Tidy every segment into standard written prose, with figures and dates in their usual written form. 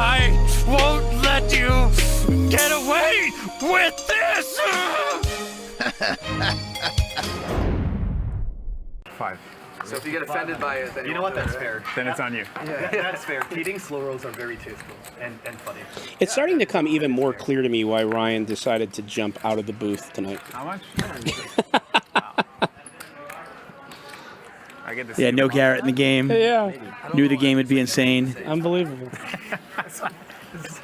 I won't let you get away with this! 5. So if you get offended by it, then you know what? That's fair. Then it's on you. Yeah, that's fair. Eating slow rolls are very tasteful and funny. It's starting to come even more clear to me why Ryan decided to jump out of the booth tonight. How much? I get to see Yeah, no them all. Garrett in the game. Yeah. Knew the game would be insane. Unbelievable.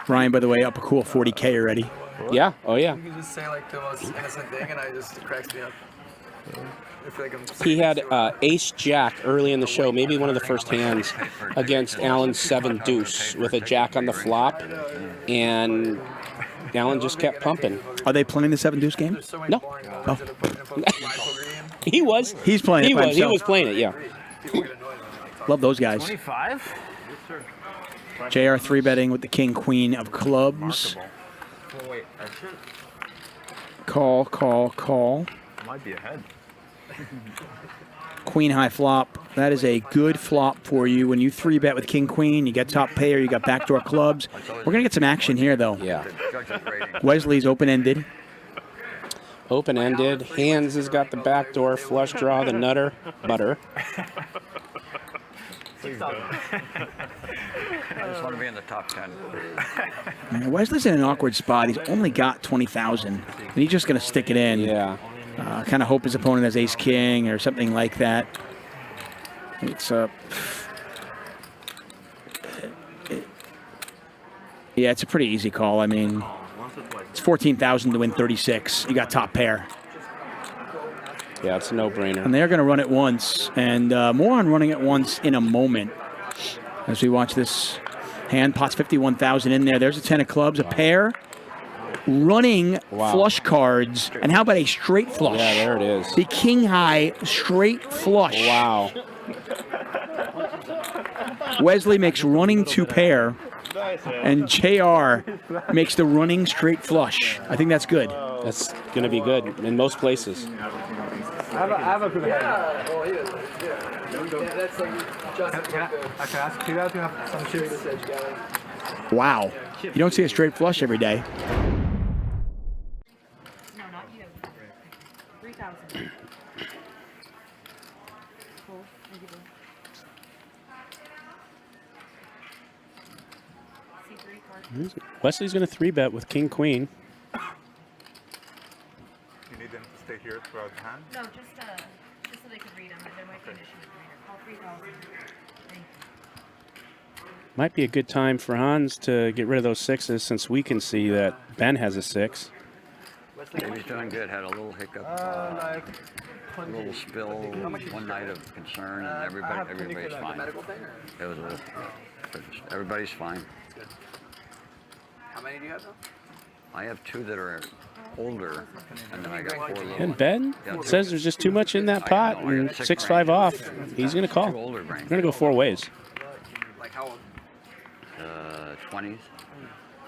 Ryan, by the way, up a cool 40K already. Yeah. Oh, yeah. you can just say like the most innocent thing, and it cracks me up. I feel like I'm He had ace jack early in the show, maybe one of the first hands, against Allen's 7 deuce with a jack on the flop, and Allen just kept pumping. Are they playing the 7 deuce game? No. Oh. He was. He's playing it by He himself. was playing it, yeah. Love those guys. 25? JR 3-betting with the king, queen of clubs. Well, wait, I should. Call, call, call. Might be ahead. Queen high flop. That is a good flop for you. When you 3-bet with king, queen, you got top pair, you got backdoor clubs. We're going to get some action here, though. Yeah. Wesley's open-ended. Open-ended. Hands has got the back door. Flush draw, the nutter. Butter. Please don't. I just want to be in the top 10. Yeah, Wesley's in an awkward spot. He's only got 20,000, and he's just going to stick it in. Yeah. Kind of hope his opponent has ace-king or something like that. It's yeah, it's a pretty easy call. I mean, it's 14,000 to win 36. You got top pair. Yeah, it's a no-brainer. And they're going to run it once, and more on running it once in a moment as we watch this hand. Pots 51,000 in there. There's a 10 of clubs, a pair, running flush cards, and how about a straight flush? Yeah, there it is. The king high straight flush. Wow. Wesley makes running 2 pair, and JR makes the running straight flush. I think that's good. That's going to be good in most places. I have a good hand. Yeah, well, yeah, that's like just Can I ask you guys to have some chips? Wow. You don't see a straight flush every day. No, not you. 3,000. Cool. Thank you. C3 card. Wesley's going to 3-bet with king, queen. You need them to stay here throughout the hand? No, just so they could read them. There might be an issue with the reader. Call 3,000. Thank you. Might be a good time for Hans to get rid of those 6s since we can see that Ben has a 6. He's doing good. Had a little hiccup, a little spill, one night of concern, and everybody's fine. It was a little, everybody's fine. How many do you have now? I have 2 that are older, and then I got 4 little And ones. Ben says there's just too much in that pot, and 6-5 off. He's going to call. We're going to go 4 ways. Like how old? 20s,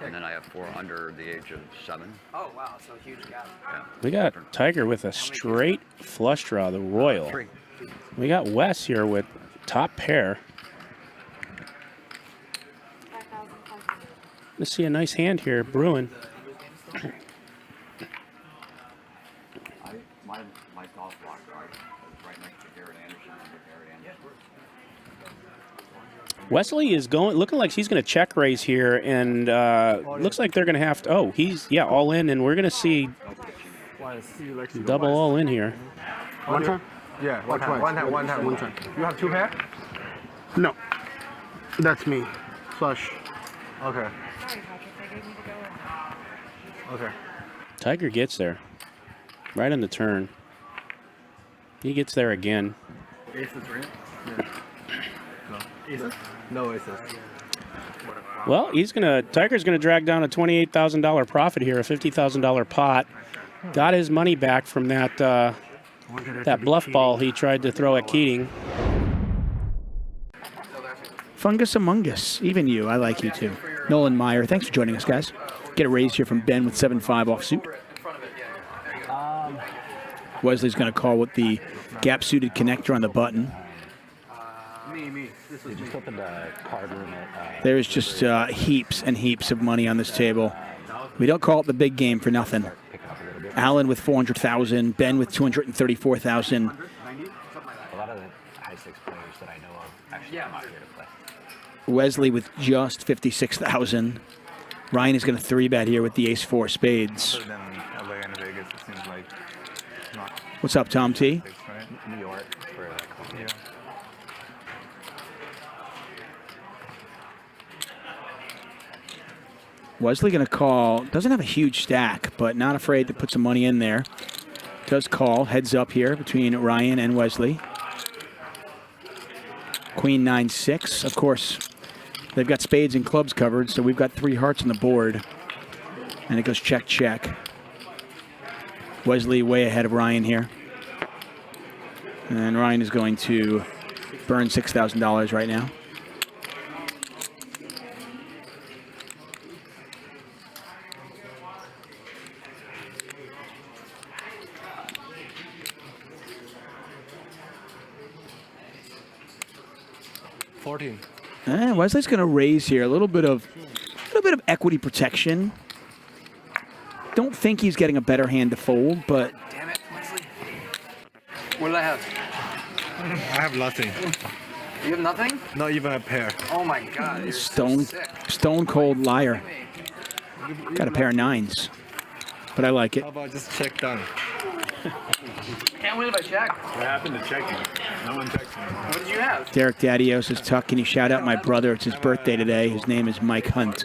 and then I have 4 under the age of 7. Oh, wow, so a huge gap. Yeah. We got Tiger with a straight flush draw, the Royal. 3. We got Wes here with top pair. Let's see a nice hand here, brewing. My golf block right next to Garrett Anderson. Wesley is looking like he's going to check raise here, and looks like they're going to have to. Oh, he's all in, and we're going to see double all in here. One turn? Yeah, one turn. You have 2 pair? No, that's me. Flush. Okay. Sorry, Patrick. They gave me the go. Okay. Tiger gets there, right on the turn. He gets there again. Aces, right? Yeah. Aces? No aces. Well, Tiger's gonna drag down a $28,000 profit here, a $50,000 pot. Got his money back from that bluff ball he tried to throw at Keating. Fungus Among Us. Even you. I like you too. Nolan Meyer. Thanks for joining us, guys. Get a raise here from Ben with 7-5 offsuit. Wesley's going to call with the gap-suited connector on the button. just opened a card room at... There's just heaps and heaps of money on this table. We don't call it the big game for nothing. Allen with 400,000, Ben with 234,000. A lot of the high-stakes players that I know of actually come out here to play. Wesley with just 56,000. Ryan is going to 3-bet here with the ace-4 spades. Other than LA and Vegas, it seems like not What's up, Tom T? New York for yeah. Wesley going to call. Doesn't have a huge stack, but not afraid to put some money in there. Does call. Heads up here between Ryan and Wesley. Queen 9-6. Of course, they've got spades and clubs covered, so we've got 3 hearts on the board. And it goes check, check. Wesley way ahead of Ryan here. And Ryan is going to burn $6,000 right now. Wesley's going to raise here. A little bit of equity protection. Don't think he's getting a better hand to fold, but Damn it, Wesley. What did I have? I have nothing. You have nothing? Not even a pair. Oh my God. You're so sick. stone cold liar. Got a pair of 9s, but I like it. How about just check done? Can't win if I check. What happened to checking? No one checks anymore. What did you have? Derek Daddios says, Tuck, can you shout out my brother? It's his birthday today. His name is Mike Hunt.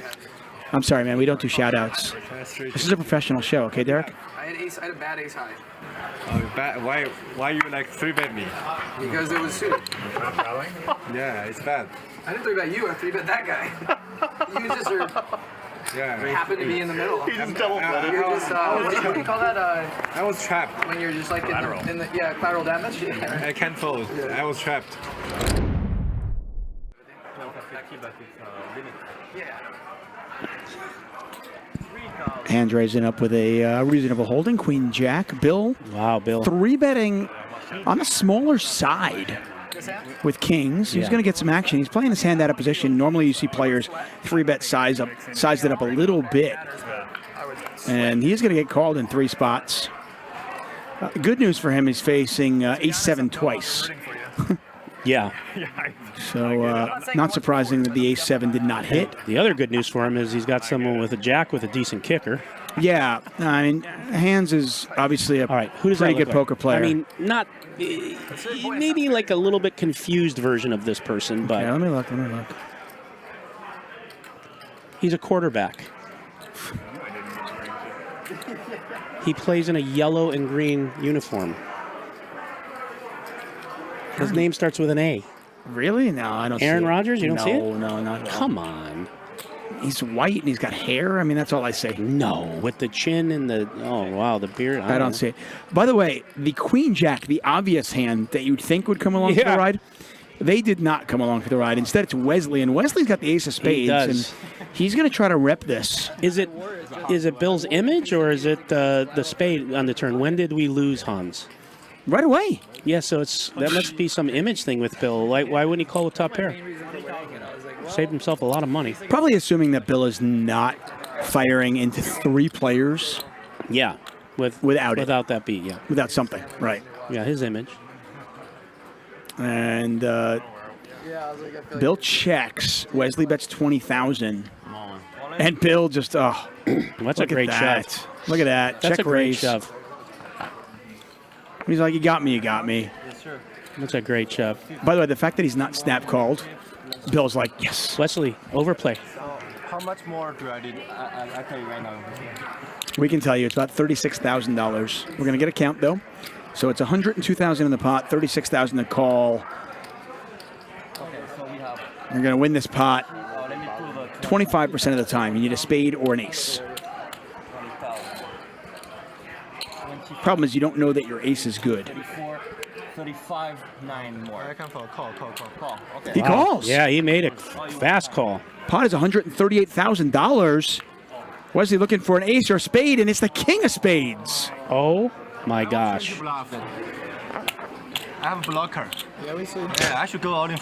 I'm sorry, man. We don't do shout outs. This is a professional show, okay, Derek? I had a bad ace high. Why you like 3-bet me? Because it was suited. Yeah, it's bad. I didn't 3-bet you, I 3-bet that guy. You just happened to be in the middle. He just double-betted. You're just, what do you call that? I was trapped. When you're just like in the collateral damage? Yeah. I can't fold. Yeah. I was trapped. Hand raising up with a reasonable holding. Queen Jack. Bill. Wow, Bill. 3-betting on the smaller side with kings. He's going to get some action. He's playing his hand out of position. Normally you see players 3-bet size it up a little bit. And he's going to get called in 3 spots. Good news for him, he's facing ace-7 twice. Yeah. So not surprising that the ace-7 did not hit. The other good news for him is he's got someone with a jack with a decent kicker. Yeah, I mean, Hands is obviously a pretty good poker player. I mean, not maybe like a little bit confused version of this person, but okay, let me look. He's a quarterback. He plays in a yellow and green uniform. His name starts with an A. Really? No, I don't see it. Aaron Rodgers? You don't see it? No, not at all. Come on. He's white and he's got hair. I mean, that's all I say. No, with the chin and the, oh, wow, the beard. I don't see it. By the way, the Queen Jack, the obvious hand that you'd think would come along for the ride, they did not come along for the ride. Instead, it's Wesley, and Wesley's got the ace of spades. He does. And he's going to try to rep this. Is it Bill's image or is it the spade on the turn? When did we lose Hans? Right away. Yeah, so that must be some image thing with Bill. Why wouldn't he call with top pair? Saved himself a lot of money. Probably assuming that Bill is not firing into 3 players. Yeah, without that beat. Yeah, without something. Right. Yeah, his image. And Bill checks. Wesley bets 20,000. And Bill just that's a great shove. Look at that. That's check a great raise. shove. He's like, you got me, you got me. Yes, sir. That's a great shove. By the way, the fact that he's not snap called, Bill's like, yes. Wesley, overplay. So how much more do I need? I tell you right now. We can tell you it's about $36,000. We're going to get a count, though. So it's $102,000 in the pot, $36,000 to call. Okay, so we have. You're going to win this pot 25% of the time. You need a spade or an ace. Problem is you don't know that your ace is good. 35, 9 more. I can call. Okay. He calls. Yeah, he made a fast call. Pot is $138,000. Wesley looking for an ace or a spade, and it's the king of spades. Oh, my gosh. I have a blocker. Yeah, we see. Yeah, I should go all in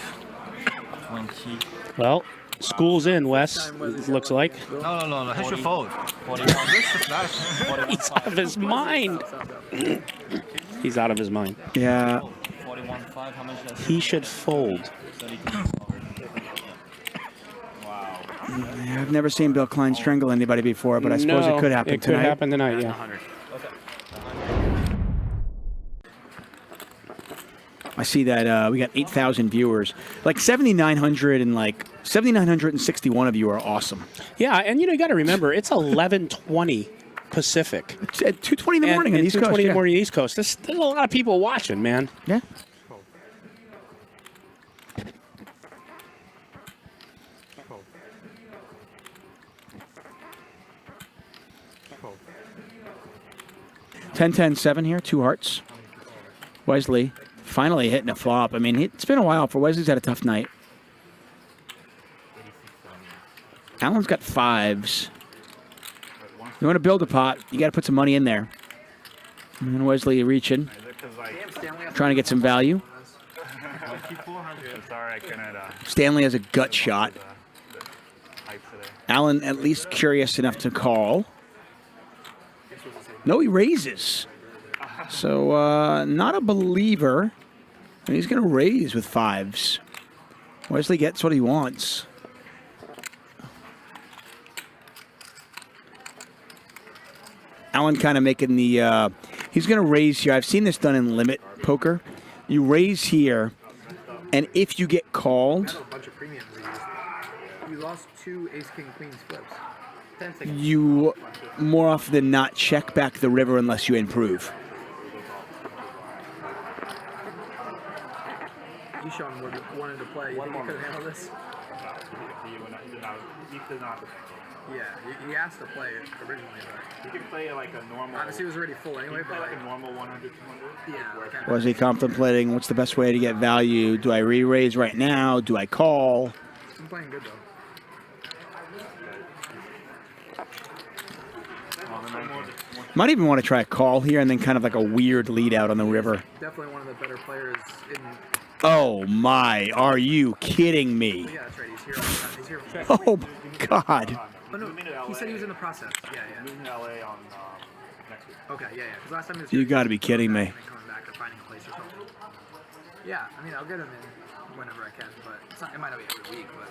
Well, school's in, Wes, it looks like. No. He should fold. He's out of his mind. He's out of his mind. Yeah. He should fold. I've never seen Bill Klein strangle anybody before, but I suppose it could happen tonight. It could happen tonight, yeah. I see that we got 8,000 viewers. Like 7,900 and like 7,961 of you are awesome. Yeah, and you got to remember, it's 11:20 Pacific. It's at 2:20 in the morning on the East Coast. 2:20 in the morning East Coast. There's a lot of people watching, man. Yeah. (10-10-7) here, 2 hearts. Wesley finally hitting a flop. I mean, it's been a while for Wesley's had a tough night. Alan's got 5s. You want to build a pot, you got to put some money in there. And then Wesley reaching, trying to get some value. Stanley has a gut shot. Alan at least curious enough to call. No, he raises. So not a believer. And he's going to raise with 5s. Wesley gets what he wants. Alan kind of making the, he's going to raise here. I've seen this done in limit poker. You raise here, and if you get called, you lost 2 ace, king, queens flips. you more often than not check back the river unless you improve. You, Shaun, wanted to play. You think you could handle this? Yeah, he asked to play it originally, but You can play like a normal. obviously it was already full anyway. But like a normal 100, 200. yeah, like Was he contemplating what's the best way to get value? Do I re-raise right now? Do I call? I'm playing good though. Might even want to try a call here and then kind of like a weird lead out on the river. Definitely one of the better players in. Oh my, are you kidding me? Yeah, that's right. He's here. He's here. Oh my God. Oh no, he said he was in the process. Yeah. Moving to LA on next week. Okay, yeah. Because last time he was You here, got to be kidding me. and then coming back or finding a place or something. Yeah, I mean I'll get him in whenever I can, but it's not, it might not be every week, but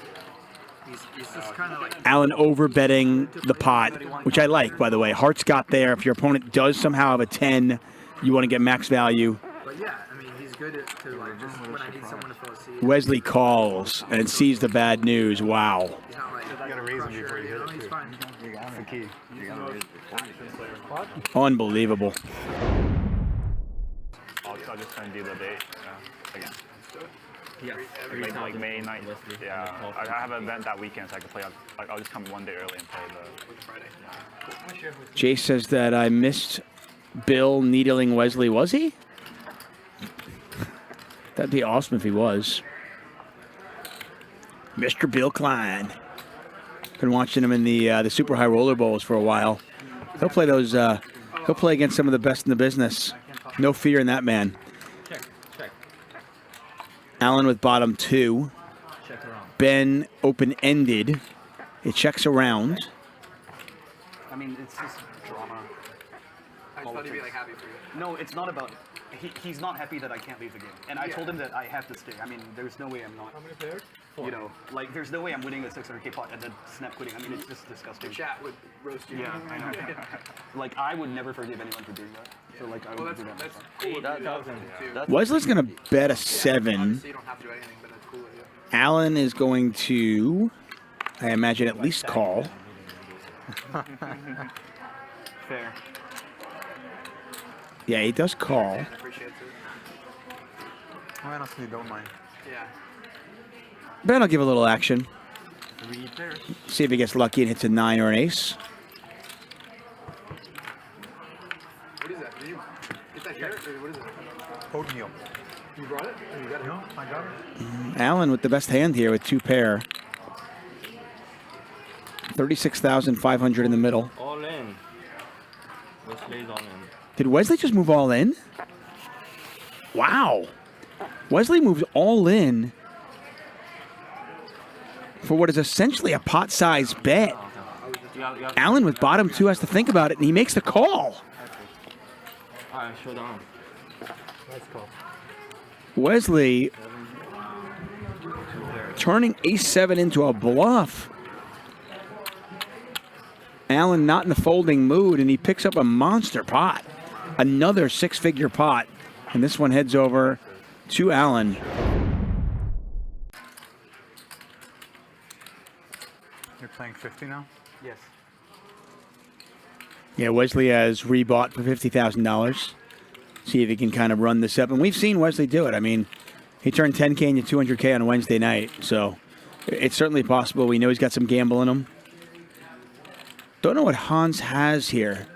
he's just kind of like. Alan overbetting the pot, which I like, by the way. Hearts got there. If your opponent does somehow have a 10, you want to get max value. But yeah, I mean he's good to like just when I need someone to throw a seed. Wesley calls and sees the bad news. Wow. He's not like You gotta raise him before you hit it. he's fine. That's the key. You gotta raise it. Unbelievable. I'll just try and do the date again. Yeah. Like May 9th. Yeah. I have an event that weekend, so I can play. Like I'll just come one day early and play the Friday. Jay says that I missed Bill needling Wesley. Was he? That'd be awesome if he was. Mr. Bill Klein. Been watching him in the Super High Roller Bowls for a while. He'll play those. He'll play against some of the best in the business. No fear in that man. Alan with bottom 2. Ben open-ended. It checks around. I mean, it's just drama. I just thought he'd be like happy for you. No, it's not about. He's not happy that I can't leave the game, and I told him that I have to stay. I mean, there's no way I'm not. How many players? You know, like there's no way I'm winning a 600K pot and then snap quitting. I mean, it's just disgusting. Chat would roast you. Yeah, I know. Like I would never forgive anyone for doing that. So like I would do that. Cool. Wesley's going to bet a 7. So you don't have to do anything, but it's cool. Alan is going to, I imagine, at least call. Fair. Yeah, he does call. I appreciate it. I honestly don't mind. Yeah. Ben will give a little action. See if he gets lucky and hits a 9 or an ace. What is that? Did you get that here? What is it? Oatmeal. You brought it? You got it? No, I got it. Alan with the best hand here with 2 pair. 36,500 in the middle. All in. Wesley's all in. Did Wesley just move all in? Wow. Wesley moves all in. for what is essentially a pot-sized bet. Allen with bottom 2 has to think about it, and he makes the call. Alright, showdown. Nice call. Wesley turning ace-7 into a bluff. Allen not in the folding mood, and he picks up a monster pot. Another 6-figure pot. And this one heads over to Allen. You're playing 50 now? Yes. Yeah, Wesley has rebought for $50,000. See if he can kind of run this up. And we've seen Wesley do it. I mean, he turned 10K into 200K on Wednesday night. So it's certainly possible. We know he's got some gamble in him. Don't know what Hans has here.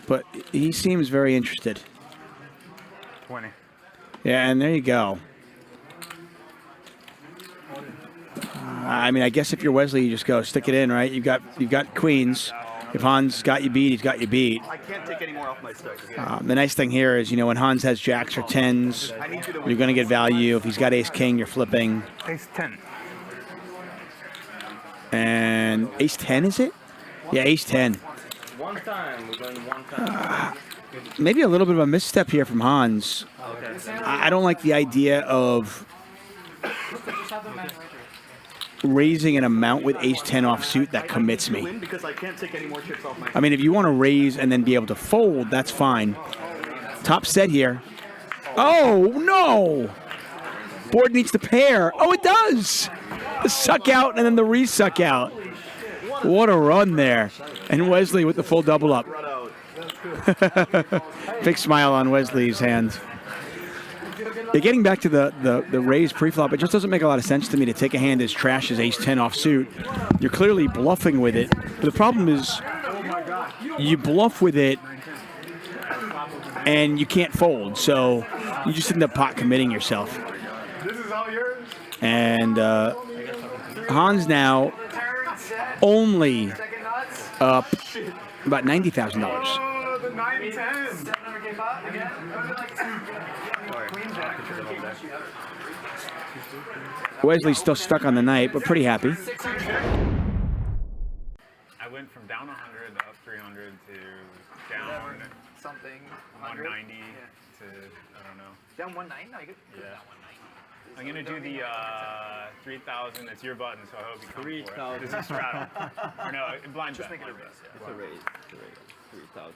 But he seems very interested. 20. Yeah, and there you go. I mean, I guess if you're Wesley, you just go stick it in, right? You've got queens. If Hans got you beat, he's got you beat. I can't take any more off my stack. The nice thing here is, you know, when Hans has jacks or tens, you're going to get value. If he's got ace king, you're flipping. Ace 10. And ace 10, is it? Yeah, ace 10. One time. We're going one time. Maybe a little bit of a misstep here from Hans. Okay. I don't like the idea of raising an amount with ace 10 offsuit that commits me. Because I can't take any more chips off my I mean, if you want to raise and then be able to fold, that's fine. Top set here. Oh, no! Board needs to pair. Oh, it does! The suck out and then the re-suck out. What a run there. And Wesley with the full double up. Big smile on Wesley's hand. Yeah, getting back to the raise pre-flop, it just doesn't make a lot of sense to me to take a hand as trash as ace 10 offsuit. You're clearly bluffing with it. But the problem is you bluff with it and you can't fold. So you just end up pot committing yourself. And Hans now only up about $90,000. Wesley's still stuck on the night, but pretty happy. I went from down 100 to up 300 to down something 190 to, I don't know. Down 190? No, you could Yeah. I'm going to do the 3,000. It's your button, so I hope you come for it. 3,000. This is straddle. Or no, blind Just bet. make it a blind raise. bet. It's a raise. It's a raise. 3,000.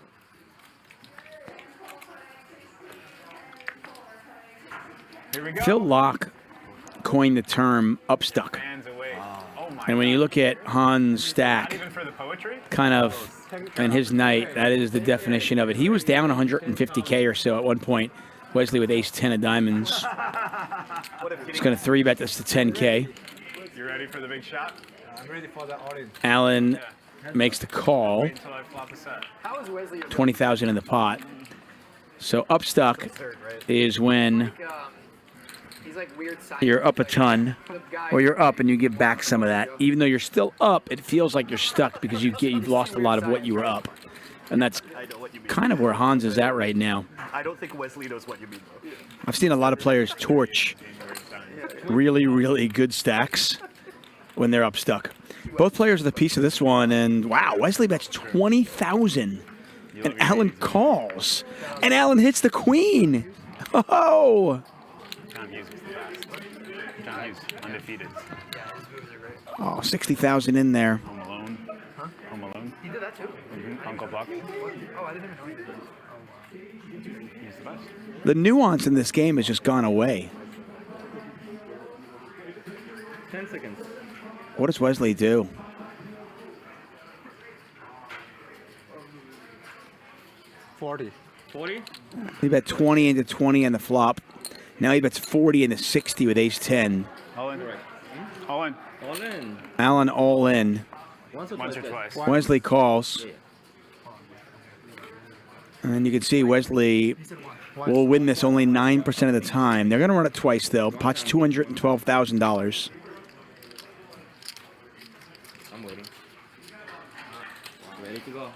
Here we go. Phil Locke coined the term upstuck. Hands away. Oh my And when you look at Hans' Not stack, even for the poetry? kind of, and his night, that is the definition of it. He was down 150K or so at one point. Wesley with ace 10 of diamonds. He's going to 3-bet this to 10K. You ready for the big shot? I'm ready for the audience. Allen makes the call. Wait until I flop a set. How is Wesley? 20,000 in the pot. So upstuck is when He's like weird side. you're up a ton, or you're up and you give back some of that. Even though you're still up, it feels like you're stuck because you've lost a lot of what you were up. And that's kind of where Hans is at right now. I don't think Wesley knows what you mean, though. I've seen a lot of players torch really, really good stacks when they're up stuck. Both players are the piece of this one, and wow, Wesley bets 20,000, and Allen calls, and Allen hits the queen. Oh! John Hughes was the best. John Hughes, undefeated. Oh, 60,000 in there. Home Alone. Huh? Home Alone. He did that too? Mm-hmm. Uncle Buck. Oh, I didn't even know he did that. He's the best. The nuance in this game has just gone away. 10 seconds. What does Wesley do? $40. 40? He bet 20 into 20 on the flop. Now he bets 40 into 60 with ace 10. All in. All in. All in. Allen all in. Once or Once or twice. twice. Wesley calls. And you can see Wesley will win this only 9% of the time. They're going to run it twice, though. Pot's $212,000. I'm waiting. Ready to go.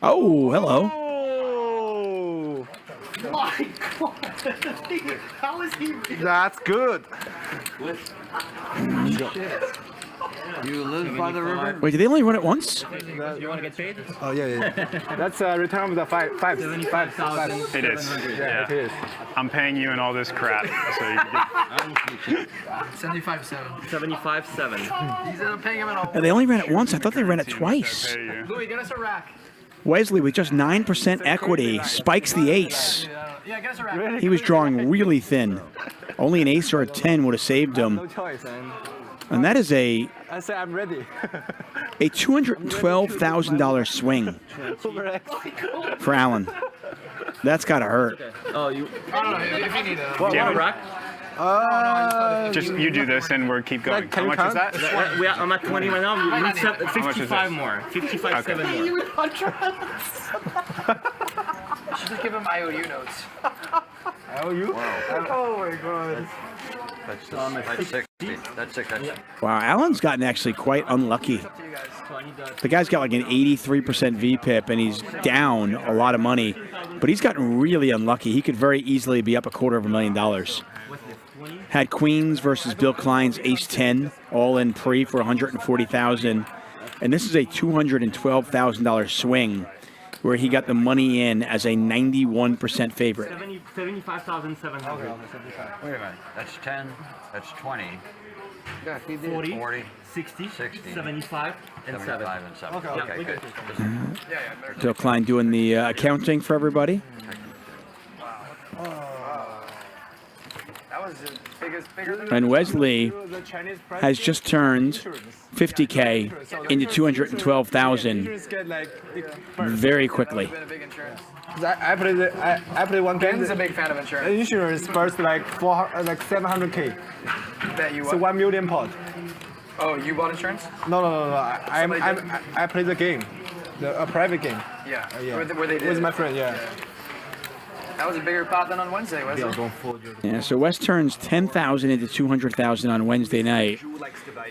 Oh, hello. Oh! My God! How is he? That's good. You live by the river? Wait, did they only run it once? You want to get paid? Oh yeah. That's return of the five. 75,000. It is. Yeah, it is. I'm paying you and all this crap. So you can 75-7. 75-7. He's paying him in all. And they only ran it once. I thought they ran it twice. pay you. Louis, get us a rack. Wesley with just 9% equity spikes the ace. Yeah, get us a rack. He was drawing really thin. Only an ace or a 10 would have saved him. No choice, man. And that is a I say I'm ready. $212,000 swing for Allen. That's got to hurt. Oh, you. I don't know if you need a. Do you have a rack? Just you do this and we'll keep going. Can How you much is count? that? I'm at 20 right now. We need much is 55 this? more. 55, Okay. 7 more. You should just give him IOU notes. Oh, you? Wow. Oh my God. That's 60. That's 60. Wow, Allen's gotten actually quite unlucky. The guy's got like an 83% VPIP, and he's down a lot of money. But he's gotten really unlucky. He could very easily be up $250,000. Had Queens versus Bill Klein's Ace-10, all in pre for $140,000. And this is a $212,000 swing, where he got the money in as a 91% favorite. 75,700. Wait a minute. That's 10. That's 20. 40, 40. 60, 60. 75, and 7. 75 and 7. Okay, good. Bill Klein doing the accounting for everybody. That was the bigger than. And Wesley has just turned $50K into $212,000 very quickly. Been a big insurance. I play one game. Ben's a big fan of insurance. Insurance first like 700K. Bet you So what? 1 million pot. Oh, you bought insurance? No. I play the game, a private game. Yeah. Yeah. Where they did. With it. my friend, yeah. That was a bigger pot than on Wednesday, wasn't it? Yeah, so West turns $10,000 into $200,000 on Wednesday night,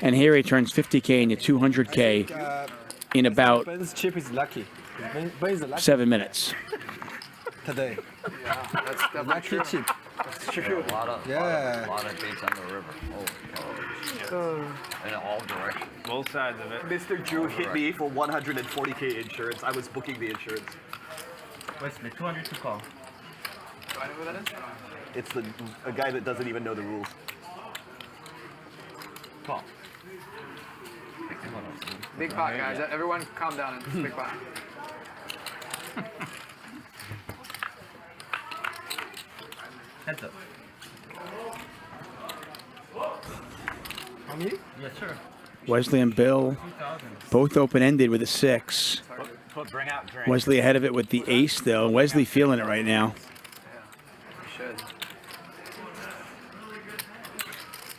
and here he turns $50K into $200K in about Ben's chip is lucky. Ben is lucky 7 minutes. today. Yeah, that's Lucky true. chip. That's true. A lot of beats on the river. Holy cow. In all directions. Both sides of it. Mr. Drew hit me for 140K insurance. I was booking the insurance. Wesley, 200 to call. Do I know who that is? It's a guy that doesn't even know the rules. Call. Big pot, guys. Everyone calm down. It's big pot. Heads up. On me? Yes, sir. Wesley and Bill both open-ended with a 6. Bring out drink. Wesley ahead of it with the ace, though. Wesley feeling it right now. You should.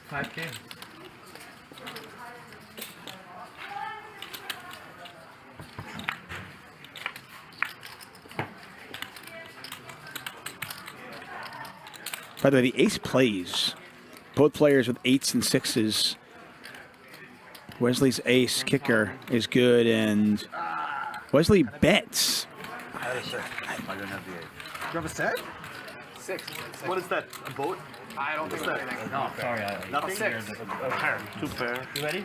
5K. By the way, the ace plays. Both players with 8s and 6s. Wesley's ace kicker is good, and Wesley bets. I had a 6. I didn't have the 8. You have a set? 6. What is that? A boat? I don't think it's anything. No, sorry. Nothing? 6. Two pair. You ready?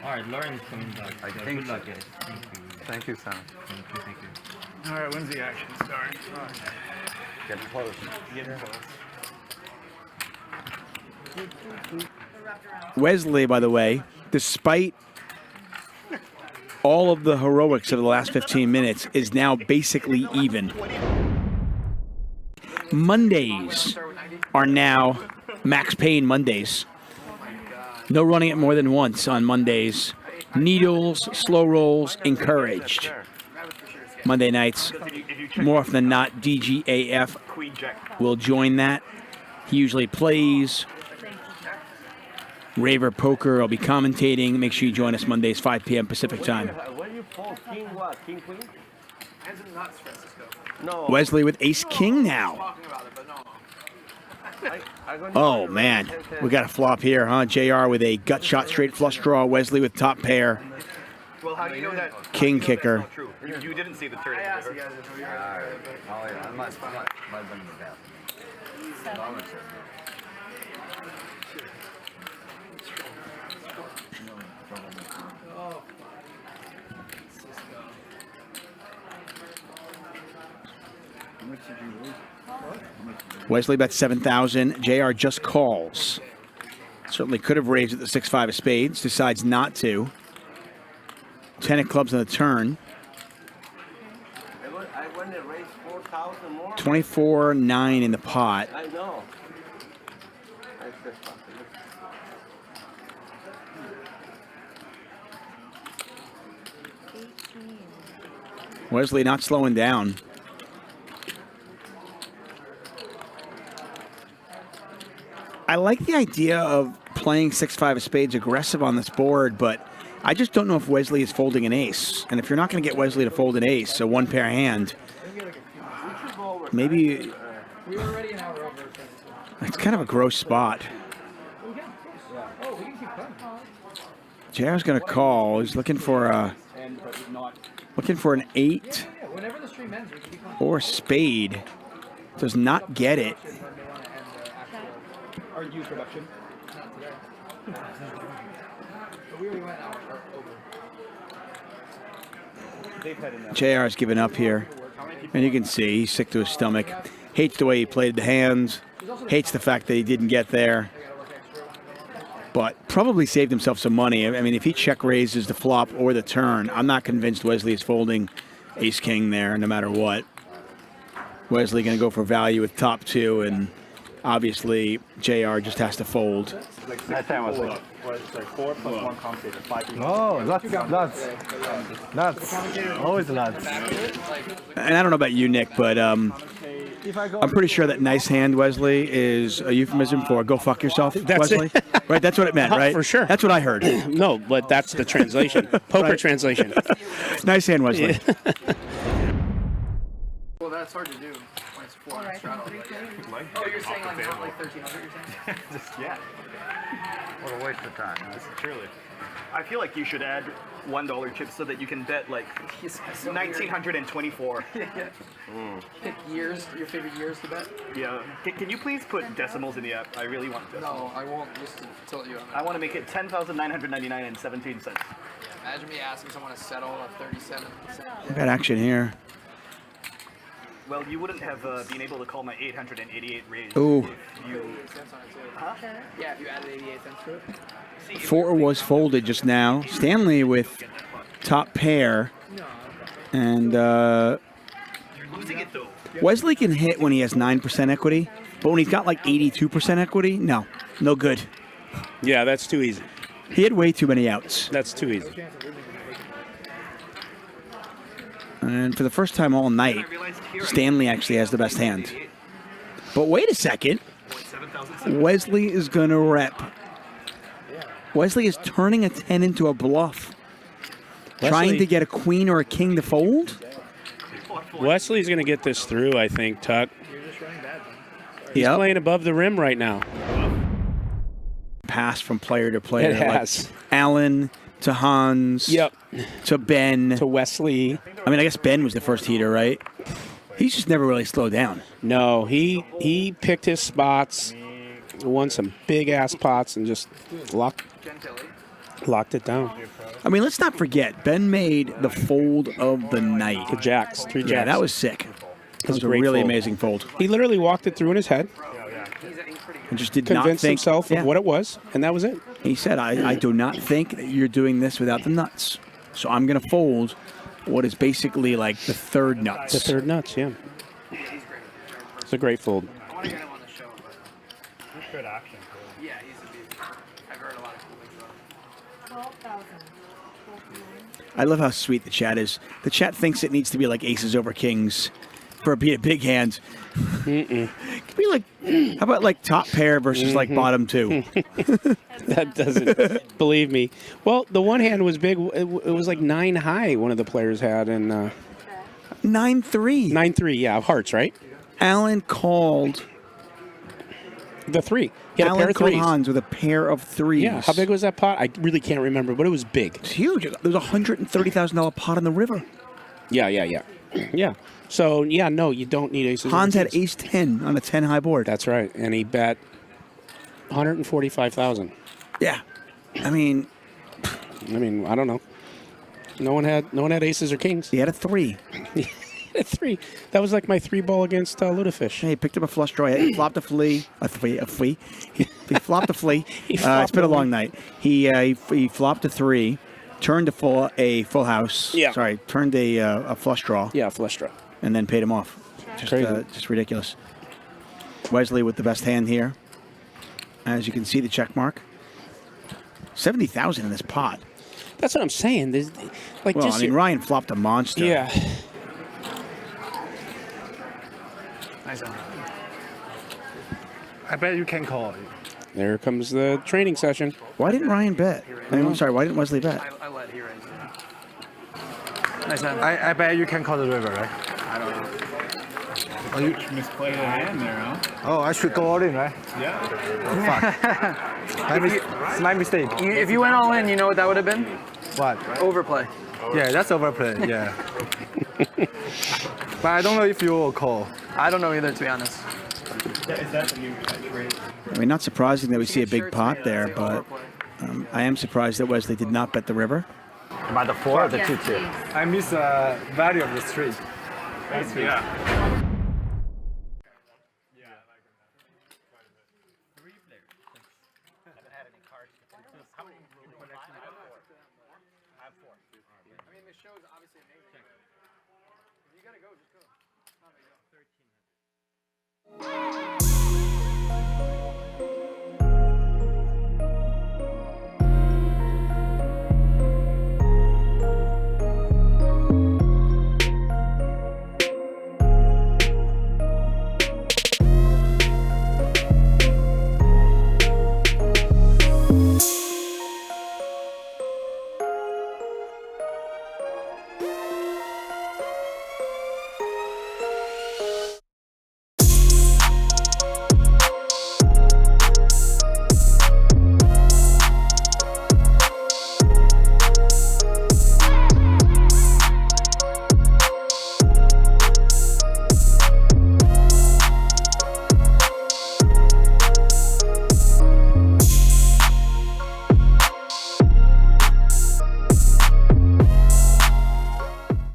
All right, Lauren's coming back. I So think good so. luck, guys. Thank you. Thank you, Sam. Thank you. All right, when's the action start? Getting close. Wesley, by the way, despite all of the heroics of the last 15 minutes, is now basically even. Mondays are now Max Payne Mondays. No running it more than once on Mondays. Needles, slow rolls, encouraged. Monday nights, more often than not, DGAF will join that. He usually plays. Raver Poker, I'll be commentating. Make sure you join us Mondays, 5 p.m. Pacific time. What do you fold? King what? King queen? Hands are nuts, Francisco. No. Wesley with ace king now. Talking about it, but no. Oh, man. We got a flop here, huh? JR with a gut shot straight flush draw. Wesley with top pair. Well, how do you know that? King kicker. That's not true. You didn't see the turn. I asked you guys if you Oh, yeah, I might have been in the bathroom. Wesley bets 7,000. JR just calls. Certainly could have raised at the 6-5 of spades. Decides not to. 10 of clubs on the turn. I want to raise 4,000 more. 24-9 in the pot. I know. Wesley not slowing down. I like the idea of playing 6-5 of spades aggressive on this board, but I just don't know if Wesley is folding an ace. And if you're not going to get Wesley to fold an ace, a one pair hand, maybe it's kind of a gross spot. JR's going to call. He's looking for an 8 or spade. Does not get it. Or use production. JR's given up here. And you can see he's sick to his stomach. Hates the way he played the hands. Hates the fact that he didn't get there. But probably saved himself some money. I mean, if he check raises the flop or the turn, I'm not convinced Wesley is folding ace-king there no matter what. Wesley going to go for value with top 2, and obviously JR just has to fold. That time was like 4 plus 1 commentator, 5. Oh, nuts. Always nuts. And I don't know about you, Nick, but I'm pretty sure that nice hand, Wesley, is a euphemism for go fuck yourself, That's Wesley. it. Right, that's what it meant, right? For sure. That's what I heard. No, but that's the translation. Poker Right. translation. Nice hand, Wesley. Well, that's hard to do when it's 4 on straddle. Oh, you're saying like not like 1,300, you're saying? Just, yeah. What a waste of time. Truly. I feel like you should add $1 chips so that you can bet like 1924. Pick years, your favorite years to bet? Yeah. Can you please put decimals in the app? I really want decimals. No, I won't just to tilt you on that. I want to make it 10,999 and 17 cents. Imagine me asking someone to settle a 37%. We got action here. Well, you wouldn't have been able to call my 888 raise. Ooh. If you... Huh? Yeah, if you added 88 cents to it. 4 was folded just now. Stanley with top pair. And You're losing it though. Wesley can hit when he has 9% equity, but when he's got like 82% equity, no good. Yeah, that's too easy. He had way too many outs. That's too easy. And for the first time all night, Stanley actually has the best hand. But wait a second. Wesley is going to rep. Wesley is turning a 10 into a bluff. Trying to get a queen or a king to fold? Wesley's going to get this through, I think, Tuck. He's Yep. playing above the rim right now. Pass from player to player. It has. Like Allen to Hans. Yep. To Ben. To Wesley. I mean, I guess Ben was the first heater, right? He's just never really slowed down. No, he picked his spots, won some big-ass pots, and just locked it down. I mean, let's not forget, Ben made the fold of the night. The jacks, 3 jacks. Yeah, that was sick. That was a great really fold. amazing fold. He literally walked it through in his head, And just did not convinced think himself of what it was, and that was it. He said, I do not think that you're doing this without the nuts. So I'm going to fold what is basically like the third nuts. The third nuts, yeah. It's a great fold. I want to get him on the show, but... Good action. Yeah, he's a beast. I've heard a lot of cool things about him. 12,000. I love how sweet the chat is. The chat thinks it needs to be like aces over kings for a big hand. Mm-mm. It could be like, how about like top pair versus like bottom 2? That doesn't, believe me. Well, the one hand was big. It was like 9 high, one of the players had. And 9-3. 9-3, yeah, of hearts, right? Allen called. The 3. He had a pair Alan of threes. Hans with a pair of threes. Yeah, how big was that pot? I really can't remember, but it was big. It's huge. There's a $130,000 pot on the river. Yeah. Yeah. So, yeah, no, you don't need aces. Hans had ace 10 on a 10 high board. That's right. And he bet 145,000. Yeah. I mean, I don't know. No one had aces or kings. He had a 3. A 3. That was like my 3-ball against Ludafish. He picked up a flush draw. He flopped a flea. He flopped a flea. It's been a long night. He flopped a 3, turned a full house. Yeah. Sorry, turned a flush draw. Yeah, flush draw. And then paid him off. Just ridiculous. Wesley with the best hand here. As you can see, the check mark. 70,000 in this pot. That's what I'm saying. There's, like, well, just I mean, Ryan flopped a monster. Yeah. Nice one. I bet you can call. There comes the training session. Why didn't Ryan bet? I'm sorry, why didn't Wesley bet? I let he raise. Nice hand. I bet you can call the river, right? I don't know. Oh, you misplayed a hand there, huh? Oh, I should go all in, right? Yeah. Oh, fuck. It's my mistake. If you went all in, you know what that would have been? What? Overplay. Yeah, that's overplay, yeah. But I don't know if you will call. I don't know either, to be honest. Is that the new catchphrase? I mean, not surprising that we see a big pot there, but I am surprised that Wesley did not bet the river. By the 4 or the 2-2? I miss the value of the street. Yeah. I mean, this show is obviously amazing. If you gotta go, just go.